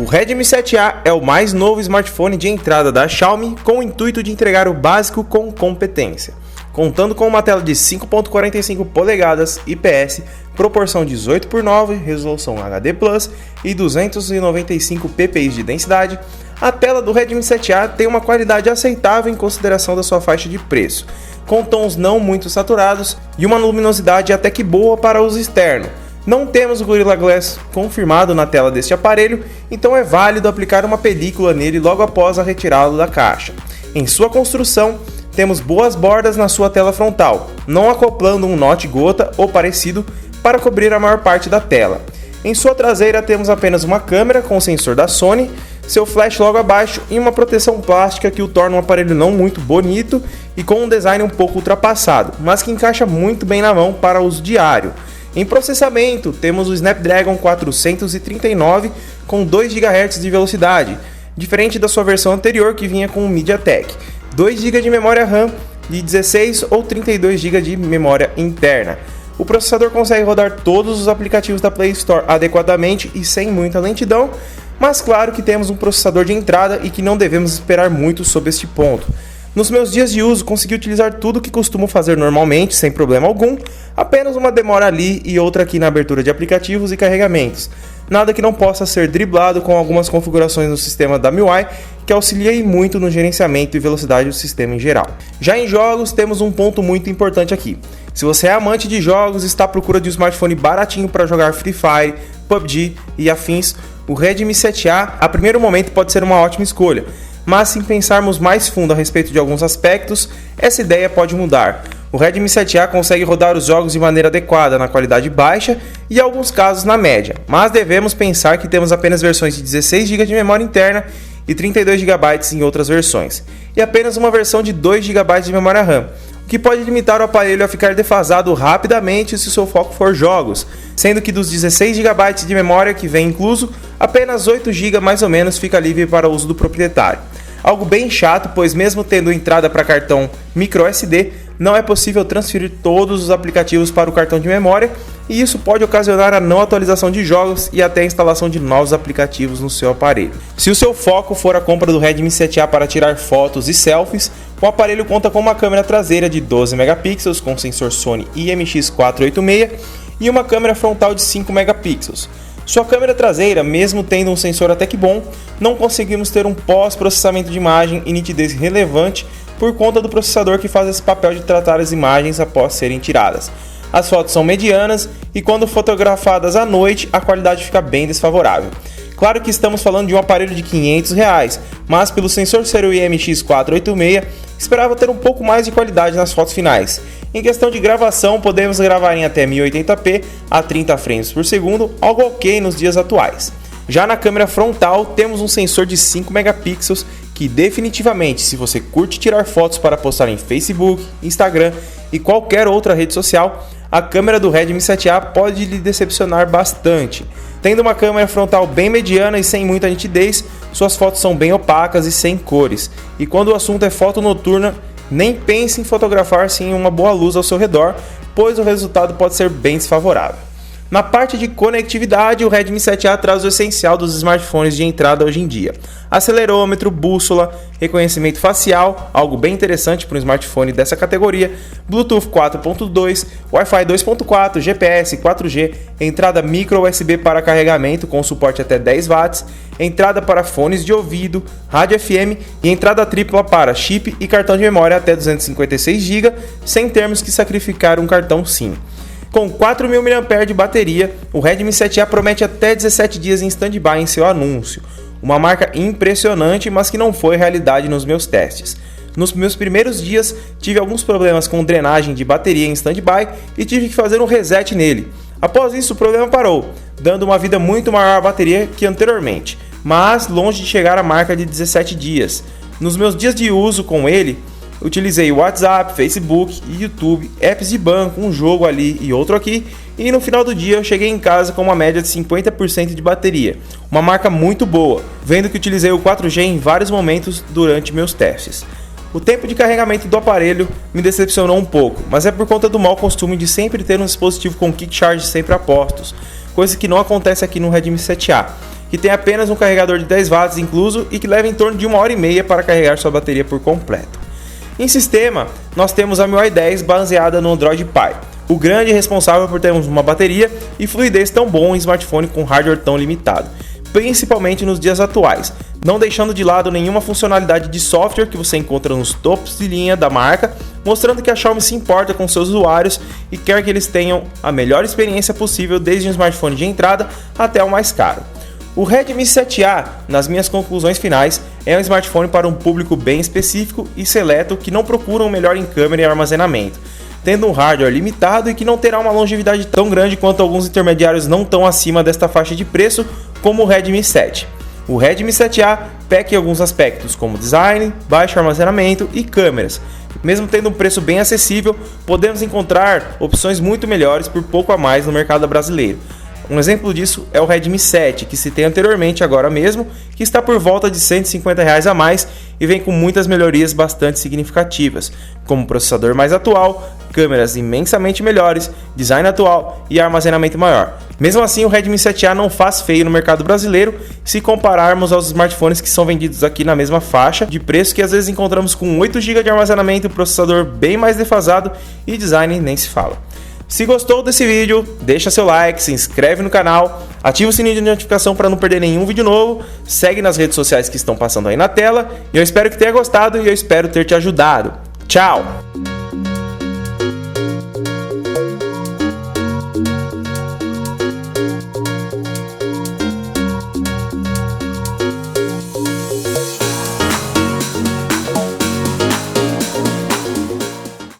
O Redmi 7A é o mais novo smartphone de entrada da Xiaomi com o intuito de entregar o básico com competência. Contando com uma tela de 5.45 polegadas IPS, proporção 18:9, resolução HD+, e 295 ppi de densidade, a tela do Redmi 7A tem uma qualidade aceitável em consideração da sua faixa de preço, com tons não muito saturados e uma luminosidade até que boa para uso externo. Não temos o Gorilla Glass confirmado na tela deste aparelho, então é válido aplicar uma película nele logo após a retirá-lo da caixa. Em sua construção, temos boas bordas na sua tela frontal, não acoplando um note gota ou parecido para cobrir a maior parte da tela. Em sua traseira temos apenas uma câmera com sensor da Sony, seu flash logo abaixo e uma proteção plástica que o torna um aparelho não muito bonito e com um design um pouco ultrapassado, mas que encaixa muito bem na mão para uso diário. Em processamento, temos o Snapdragon 439 com 2 GHz de velocidade, diferente da sua versão anterior que vinha com o MediaTek, 2 GB de memória RAM de 16 ou 32 GB de memória interna. O processador consegue rodar todos os aplicativos da Play Store adequadamente e sem muita lentidão, mas claro que temos um processador de entrada e que não devemos esperar muito sobre este ponto. Nos meus dias de uso, consegui utilizar tudo o que costumo fazer normalmente, sem problema algum, apenas uma demora ali e outra aqui na abertura de aplicativos e carregamentos. Nada que não possa ser driblado com algumas configurações no sistema da MIUI, que auxiliei muito no gerenciamento e velocidade do sistema em geral. Já em jogos, temos um ponto muito importante aqui. Se você é amante de jogos e está à procura de um smartphone baratinho para jogar Free Fire, PUBG e afins, o Redmi 7A a primeiro momento pode ser uma ótima escolha. Mas se pensarmos mais fundo a respeito de alguns aspectos, essa ideia pode mudar. O Redmi 7A consegue rodar os jogos de maneira adequada, na qualidade baixa e em alguns casos na média, mas devemos pensar que temos apenas versões de 16 GB de memória interna e 32 GB em outras versões, e apenas uma versão de 2 GB de memória RAM, o que pode limitar o aparelho a ficar defasado rapidamente se seu foco for jogos, sendo que dos 16 GB de memória que vem incluso, apenas 8 GB mais ou menos fica livre para o uso do proprietário. Algo bem chato, pois mesmo tendo entrada para cartão microSD, não é possível transferir todos os aplicativos para o cartão de memória, e isso pode ocasionar a não atualização de jogos e até a instalação de novos aplicativos no seu aparelho. Se o seu foco for a compra do Redmi 7A para tirar fotos e selfies, o aparelho conta com uma câmera traseira de 12 megapixels com sensor Sony IMX486 e uma câmera frontal de 5 megapixels. Sua câmera traseira, mesmo tendo um sensor até que bom, não conseguimos ter um pós-processamento de imagem e nitidez relevante por conta do processador que faz esse papel de tratar as imagens após serem tiradas. As fotos são medianas e quando fotografadas à noite a qualidade fica bem desfavorável. Claro que estamos falando de um aparelho de R$500, mas pelo sensor ser o IMX486, esperava ter um pouco mais de qualidade nas fotos finais. Em questão de gravação, podemos gravar em até 1080p a 30 frames por segundo, algo ok nos dias atuais. Já na câmera frontal, temos um sensor de 5 megapixels que definitivamente, se você curte tirar fotos para postar em Facebook, Instagram e qualquer outra rede social, a câmera do Redmi 7A pode lhe decepcionar bastante. Tendo uma câmera frontal bem mediana e sem muita nitidez, suas fotos são bem opacas e sem cores. E quando o assunto é foto noturna, nem pense em fotografar sem uma boa luz ao seu redor, pois o resultado pode ser bem desfavorável. Na parte de conectividade, o Redmi 7A traz o essencial dos smartphones de entrada hoje em dia. Acelerômetro, bússola, reconhecimento facial, algo bem interessante para um smartphone dessa categoria, Bluetooth 4.2, Wi-Fi 2.4, GPS 4G, entrada micro USB para carregamento com suporte até 10 watts, entrada para fones de ouvido, rádio FM e entrada tripla para chip e cartão de memória até 256 GB, sem termos que sacrificar um cartão SIM. Com 4.000 mAh de bateria, o Redmi 7A promete até 17 dias em stand-by em seu anúncio. Uma marca impressionante, mas que não foi realidade nos meus testes. Nos meus primeiros dias, tive alguns problemas com drenagem de bateria em stand-by e tive que fazer um reset nele. Após isso, o problema parou, dando uma vida muito maior à bateria que anteriormente, mas longe de chegar à marca de 17 dias. Nos meus dias de uso com ele, utilizei o WhatsApp, Facebook, YouTube, apps de banco, um jogo ali e outro aqui, e no final do dia eu cheguei em casa com uma média de 50% de bateria, uma marca muito boa, vendo que utilizei o 4G em vários momentos durante meus testes. O tempo de carregamento do aparelho me decepcionou um pouco, mas é por conta do mau costume de sempre ter um dispositivo com Quick Charge sempre a postos, coisa que não acontece aqui no Redmi 7A. que tem apenas um carregador de 10 watts incluso e que leva em torno de 1h30 para carregar sua bateria por completo. Em sistema, nós temos a MIUI 10 baseada no Android Pie, o grande responsável por termos uma bateria e fluidez tão bom em smartphone com hardware tão limitado, principalmente nos dias atuais, não deixando de lado nenhuma funcionalidade de software que você encontra nos topos de linha da marca, mostrando que a Xiaomi se importa com seus usuários e quer que eles tenham a melhor experiência possível desde um smartphone de entrada até o mais caro. O Redmi 7A, nas minhas conclusões finais, é um smartphone para um público bem específico e seleto que não procuram o melhor em câmera e armazenamento, tendo um hardware limitado e que não terá uma longevidade tão grande quanto alguns intermediários não tão acima desta faixa de preço, como o Redmi 7. O Redmi 7A peca em alguns aspectos, como design, baixo armazenamento e câmeras. Mesmo tendo um preço bem acessível, podemos encontrar opções muito melhores por pouco a mais no mercado brasileiro. Um exemplo disso é o Redmi 7, que citei anteriormente agora mesmo, que está por volta de R$ 150 a mais e vem com muitas melhorias bastante significativas, como processador mais atual, câmeras imensamente melhores, design atual e armazenamento maior. Mesmo assim, o Redmi 7A não faz feio no mercado brasileiro se compararmos aos smartphones que são vendidos aqui na mesma faixa de preço, que às vezes encontramos com 8 GB de armazenamento, processador bem mais defasado e design nem se fala. Se gostou desse vídeo, deixa seu like, se inscreve no canal, ativa o sininho de notificação para não perder nenhum vídeo novo, segue nas redes sociais que estão passando aí na tela, e eu espero que tenha gostado e eu espero ter te ajudado. Tchau!